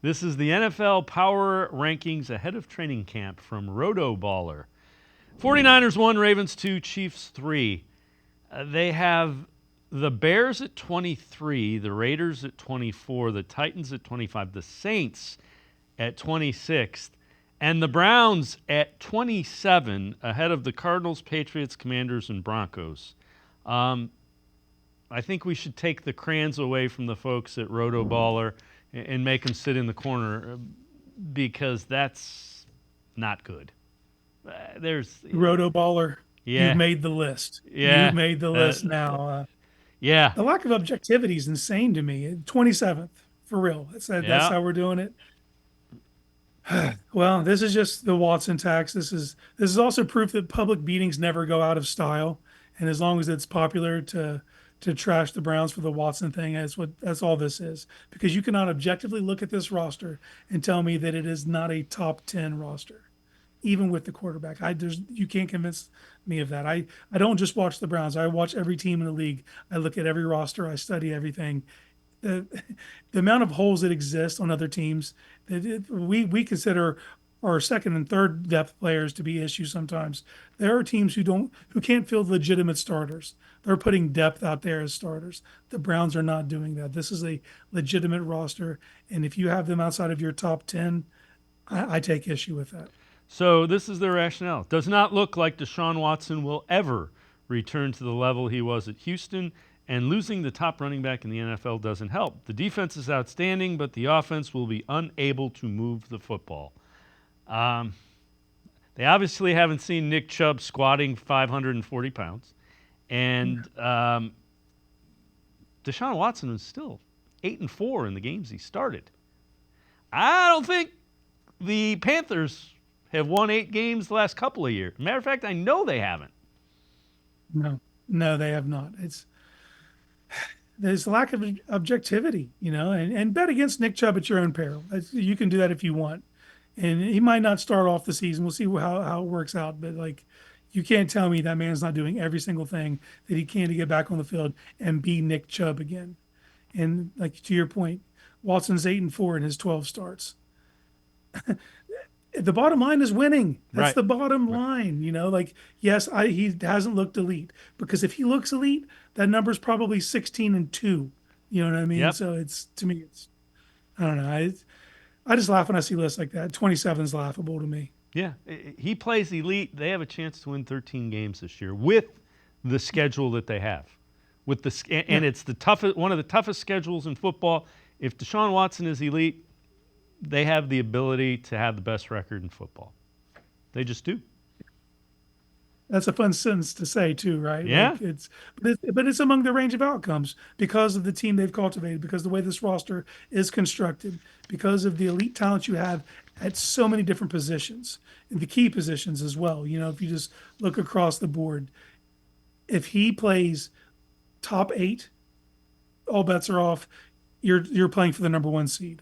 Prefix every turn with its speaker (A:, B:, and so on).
A: This is the NFL Power Rankings ahead of training camp from RotoBaller. 49ers 1, Ravens 2, Chiefs 3. They have the Bears at 23, the Raiders at 24, the Titans at 25, the Saints at 26th, and the Browns at 27, ahead of the Cardinals, Patriots, Commanders, and Broncos. I think we should take the crayons away from the folks at RotoBaller and make them sit in the corner because that's not good. There's
B: RotoBaller,
A: yeah,
B: you've made the list.
A: yeah,
B: You've made the list now.
A: yeah,
B: The lack of objectivity is insane to me. 27th, for real. That's
A: yeah.
B: how we're doing it. Well, this is just the Watson tax. This is also proof that public beatings never go out of style. And as long as it's popular to trash the Browns for the Watson thing, that's all this is. Because you cannot objectively look at this roster and tell me that it is not a top 10 roster, even with the quarterback. You can't convince me of that. I don't just watch the Browns. I watch every team in the league. I look at every roster. I study everything. The the amount of holes that exist on other teams that we consider our second and third depth players to be issues sometimes. There are teams who can't field legitimate starters. They're putting depth out there as starters. The Browns are not doing that. This is a legitimate roster, and if you have them outside of your top 10, I take issue with that.
A: So this is their rationale. Does not look like Deshaun Watson will ever return to the level he was at Houston, and losing the top running back in the NFL doesn't help. The defense is outstanding, but the offense will be unable to move the football. They obviously haven't seen Nick Chubb squatting 540 pounds, and Deshaun Watson was still 8-4 in the games he started. I don't think the Panthers have won 8 games the last couple of years. Matter of fact, I know they haven't.
B: No, no, they have not. There's lack of objectivity, and bet against Nick Chubb at your own peril. You can do that if you want, and he might not start off the season. We'll see how it works out, but like, you can't tell me that man's not doing every single thing that he can to get back on the field and be Nick Chubb again. And like to your point, Watson's 8-4 in his 12 starts. The bottom line is winning. That's
A: Right.
B: the bottom
A: Right.
B: line. Like, yes, he hasn't looked elite, because if he looks elite, that number's probably 16-2. You know what I mean?
A: Yep.
B: So to me, I don't know. I just laugh when I see lists like that. 27 is laughable to me.
A: Yeah. He plays elite. They have a chance to win 13 games this year with the schedule that they have. And
B: Yeah,
A: it's one of the toughest schedules in football. If Deshaun Watson is elite, they have the ability to have the best record in football. They just do.
B: that's a fun sentence to say too, right?
A: Yeah.
B: Like but it's among the range of outcomes because of the team they've cultivated, because the way this roster is constructed, because of the elite talent you have at so many different positions and the key positions as well. If you just look across the board, if he plays top 8, all bets are off. You're playing for the number 1 seed.